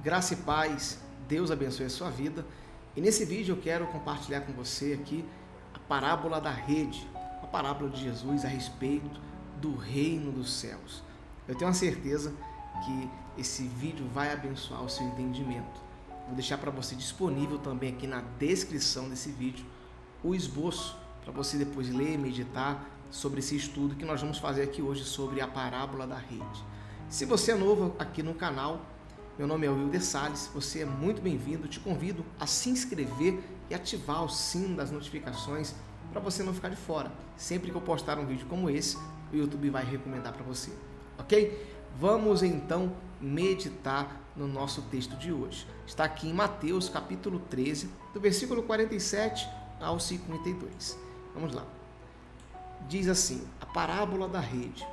Graça e paz, Deus abençoe a sua vida. E nesse vídeo eu quero compartilhar com você aqui a parábola da rede, a parábola de Jesus a respeito do reino dos céus. Eu tenho a certeza que esse vídeo vai abençoar o seu entendimento. Vou deixar para você disponível também aqui na descrição desse vídeo o esboço para você depois ler e meditar sobre esse estudo que nós vamos fazer aqui hoje sobre a parábola da rede. Se você é novo aqui no canal, meu nome é Wilder Salles, você é muito bem-vindo. Te convido a se inscrever e ativar o sino das notificações para você não ficar de fora. Sempre que eu postar um vídeo como esse, o YouTube vai recomendar para você, ok? Vamos então meditar no nosso texto de hoje. Está aqui em Mateus capítulo 13, do versículo 47 ao 52. Vamos lá. Diz assim, a parábola da rede.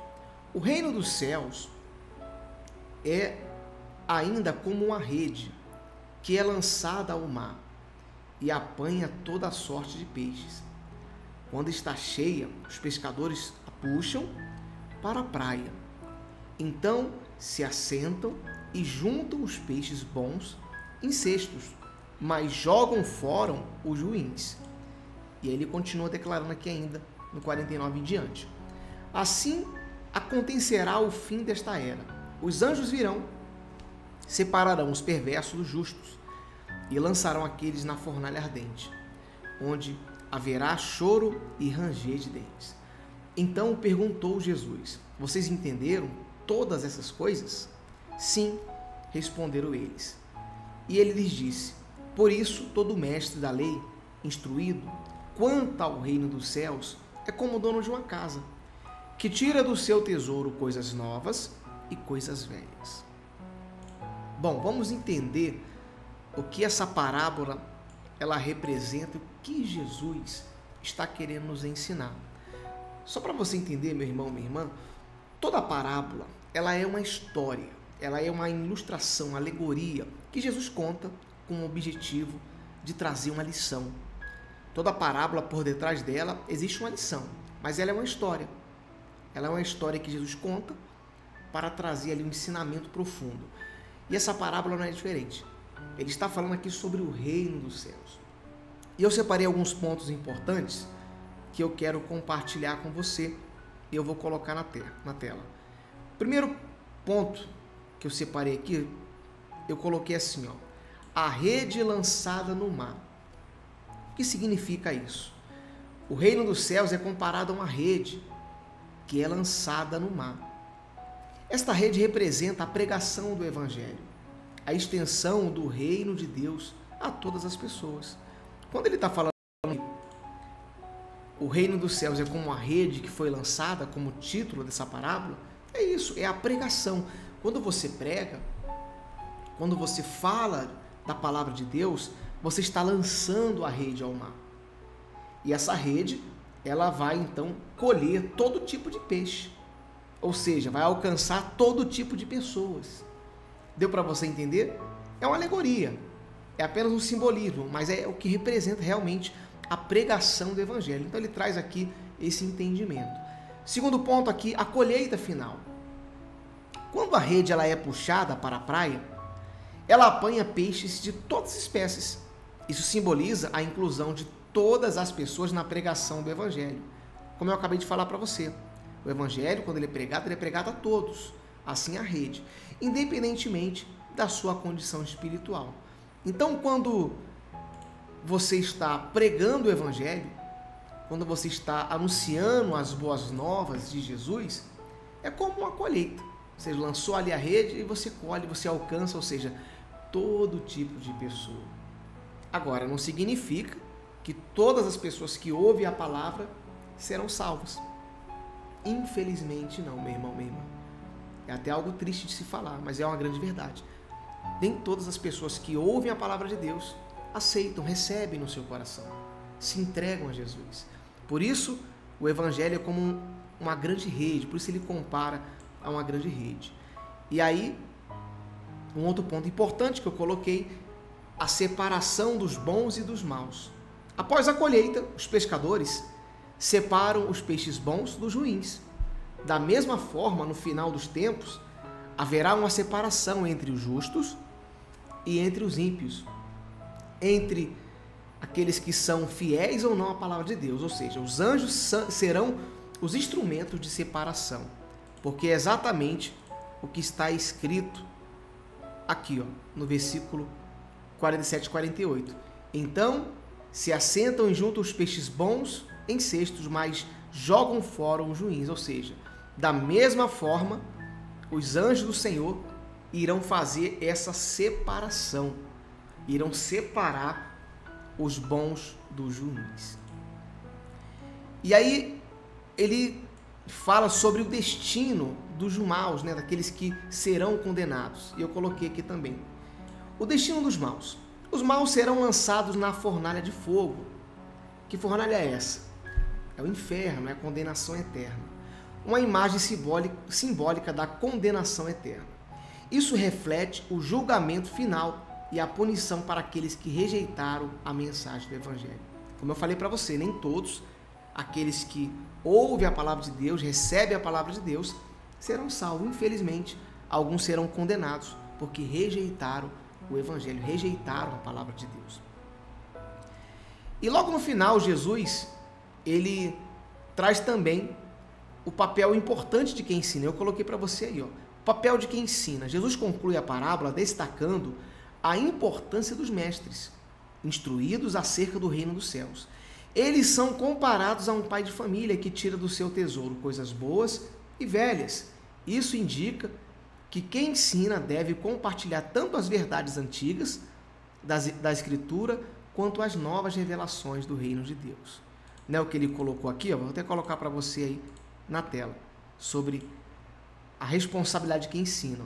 O reino dos céus é ainda como uma rede que é lançada ao mar e apanha toda a sorte de peixes. Quando está cheia, os pescadores a puxam para a praia. Então se assentam e juntam os peixes bons em cestos, mas jogam fora os ruins. E aí ele continua declarando aqui ainda no 49 em diante. Assim acontecerá o fim desta era. Os anjos virão, separarão os perversos dos justos e lançarão aqueles na fornalha ardente, onde haverá choro e ranger de dentes. Então perguntou Jesus: vocês entenderam todas essas coisas? Sim, responderam eles. E ele lhes disse: por isso todo mestre da lei, instruído quanto ao reino dos céus, é como o dono de uma casa, que tira do seu tesouro coisas novas e coisas velhas. Bom, vamos entender o que essa parábola ela representa, o que Jesus está querendo nos ensinar. Só para você entender, meu irmão, minha irmã, toda parábola ela é uma história, ela é uma ilustração, uma alegoria que Jesus conta com o objetivo de trazer uma lição. Toda parábola, por detrás dela, existe uma lição, mas ela é uma história. Ela é uma história que Jesus conta para trazer ali um ensinamento profundo. E essa parábola não é diferente. Ele está falando aqui sobre o reino dos céus. E eu separei alguns pontos importantes que eu quero compartilhar com você e eu vou colocar na tela. Primeiro ponto que eu separei aqui, eu coloquei assim, ó, a rede lançada no mar. O que significa isso? O reino dos céus é comparado a uma rede que é lançada no mar. Esta rede representa a pregação do Evangelho, a extensão do reino de Deus a todas as pessoas. Quando ele está falando o reino dos céus é como uma rede que foi lançada, como título dessa parábola, é isso, é a pregação. Quando você prega, quando você fala da palavra de Deus, você está lançando a rede ao mar. E essa rede, ela vai então colher todo tipo de peixe. Ou seja, vai alcançar todo tipo de pessoas. Deu para você entender? É uma alegoria. É apenas um simbolismo, mas é o que representa realmente a pregação do Evangelho. Então ele traz aqui esse entendimento. Segundo ponto aqui, a colheita final. Quando a rede ela é puxada para a praia, ela apanha peixes de todas as espécies. Isso simboliza a inclusão de todas as pessoas na pregação do Evangelho. Como eu acabei de falar para você, o Evangelho, quando ele é pregado a todos, assim a rede, independentemente da sua condição espiritual. Então, quando você está pregando o Evangelho, quando você está anunciando as boas novas de Jesus, é como uma colheita. Você lançou ali a rede e você colhe, você alcança, ou seja, todo tipo de pessoa. Agora, não significa que todas as pessoas que ouvem a palavra serão salvas. Infelizmente não, meu irmão, minha irmã. É até algo triste de se falar, mas é uma grande verdade. Nem todas as pessoas que ouvem a palavra de Deus aceitam, recebem no seu coração, se entregam a Jesus. Por isso, o Evangelho é como uma grande rede, por isso ele compara a uma grande rede. E aí, um outro ponto importante que eu coloquei, a separação dos bons e dos maus. Após a colheita, os pescadores separam os peixes bons dos ruins. Da mesma forma, no final dos tempos, haverá uma separação entre os justos e entre os ímpios, entre aqueles que são fiéis ou não à palavra de Deus, ou seja, os anjos serão os instrumentos de separação, porque é exatamente o que está escrito aqui, no versículo 47 e 48. Então se assentam junto os peixes bons em cestos, mas jogam fora os ruins, ou seja, da mesma forma, os anjos do Senhor irão fazer essa separação, irão separar os bons dos ruins. E aí ele fala sobre o destino dos maus, daqueles que serão condenados. E eu coloquei aqui também o destino dos maus. Os maus serão lançados na fornalha de fogo. Que fornalha é essa? É o inferno, é a condenação eterna. Uma imagem simbólica da condenação eterna. Isso reflete o julgamento final e a punição para aqueles que rejeitaram a mensagem do Evangelho. Como eu falei para você, nem todos aqueles que ouvem a palavra de Deus, recebem a palavra de Deus, serão salvos. Infelizmente, alguns serão condenados porque rejeitaram o Evangelho, rejeitaram a palavra de Deus. E logo no final, Jesus, ele traz também o papel importante de quem ensina. Eu coloquei para você aí, o papel de quem ensina. Jesus conclui a parábola destacando a importância dos mestres, instruídos acerca do reino dos céus. Eles são comparados a um pai de família que tira do seu tesouro coisas boas e velhas. Isso indica que quem ensina deve compartilhar tanto as verdades antigas da Escritura quanto as novas revelações do reino de Deus. Não é o que ele colocou aqui? Vou até colocar para você aí na tela, sobre a responsabilidade de quem ensina.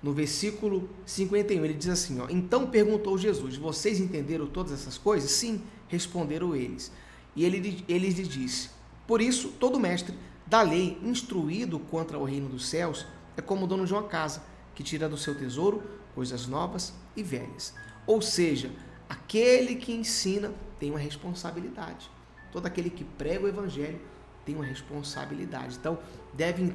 No versículo 51, ele diz assim, então perguntou Jesus, vocês entenderam todas essas coisas? Sim, responderam eles. E ele lhes disse, por isso, todo mestre da lei, instruído contra o reino dos céus, é como o dono de uma casa, que tira do seu tesouro coisas novas e velhas. Ou seja, aquele que ensina tem uma responsabilidade. Todo aquele que prega o evangelho tem uma responsabilidade. Então, deve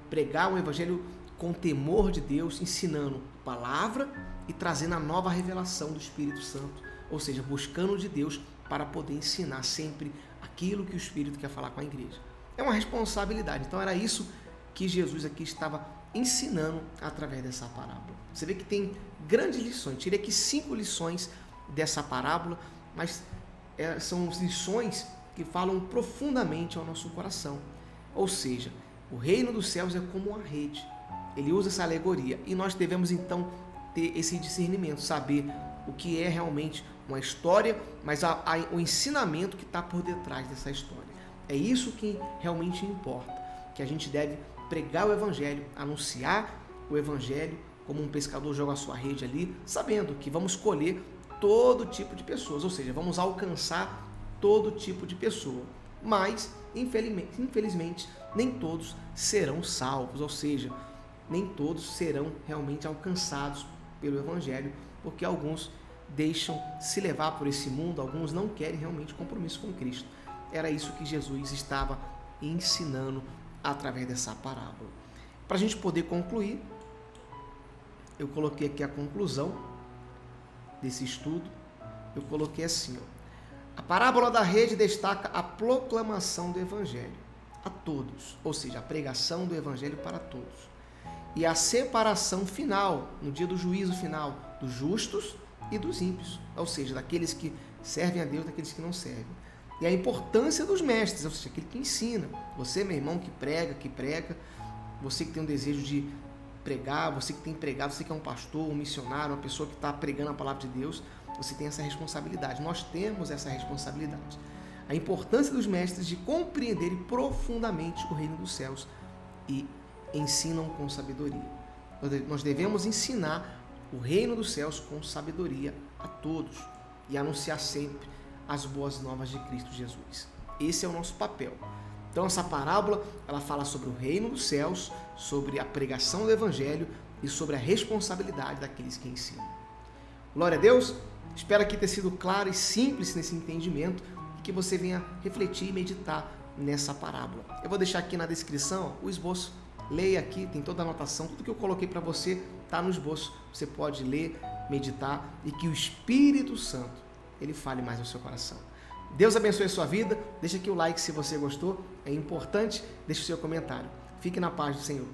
pregar o evangelho com temor de Deus, ensinando palavra e trazendo a nova revelação do Espírito Santo, ou seja, buscando de Deus para poder ensinar sempre aquilo que o Espírito quer falar com a igreja. É uma responsabilidade. Então era isso que Jesus aqui estava ensinando através dessa parábola. Você vê que tem grandes lições. Tirei aqui 5 lições dessa parábola, mas são lições que falam profundamente ao nosso coração. Ou seja, o reino dos céus é como uma rede. Ele usa essa alegoria e nós devemos então ter esse discernimento, saber o que é realmente uma história, mas o ensinamento que está por detrás dessa história. É isso que realmente importa, que a gente deve pregar o evangelho, anunciar o evangelho, como um pescador joga a sua rede ali, sabendo que vamos colher todo tipo de pessoas, ou seja, vamos alcançar todo tipo de pessoa. Mas, infelizmente, nem todos serão salvos, ou seja, nem todos serão realmente alcançados pelo evangelho, porque alguns deixam se levar por esse mundo, alguns não querem realmente compromisso com Cristo. Era isso que Jesus estava ensinando através dessa parábola. Para a gente poder concluir, eu coloquei aqui a conclusão desse estudo. Eu coloquei assim, a parábola da rede destaca a proclamação do evangelho a todos, ou seja, a pregação do evangelho para todos, e a separação final, no dia do juízo final, dos justos e dos ímpios, ou seja, daqueles que servem a Deus, daqueles que não servem. E a importância dos mestres, ou seja, aquele que ensina. Você, meu irmão, que prega, você que tem um desejo de pregar, você que tem pregado, você que é um pastor, um missionário, uma pessoa que está pregando a palavra de Deus, você tem essa responsabilidade. Nós temos essa responsabilidade. A importância dos mestres de compreenderem profundamente o reino dos céus e ensinam com sabedoria. Nós devemos ensinar o reino dos céus com sabedoria a todos e anunciar sempre as boas novas de Cristo Jesus. Esse é o nosso papel. Então essa parábola, ela fala sobre o reino dos céus, sobre a pregação do evangelho e sobre a responsabilidade daqueles que ensinam. Glória a Deus! Espero aqui ter sido claro e simples nesse entendimento e que você venha refletir e meditar nessa parábola. Eu vou deixar aqui na descrição o esboço leia aqui, tem toda a anotação, tudo que eu coloquei para você está no esboço. Você pode ler, meditar e que o Espírito Santo, ele fale mais no seu coração. Deus abençoe a sua vida. Deixa aqui o like se você gostou, é importante. Deixe o seu comentário. Fique na paz do Senhor.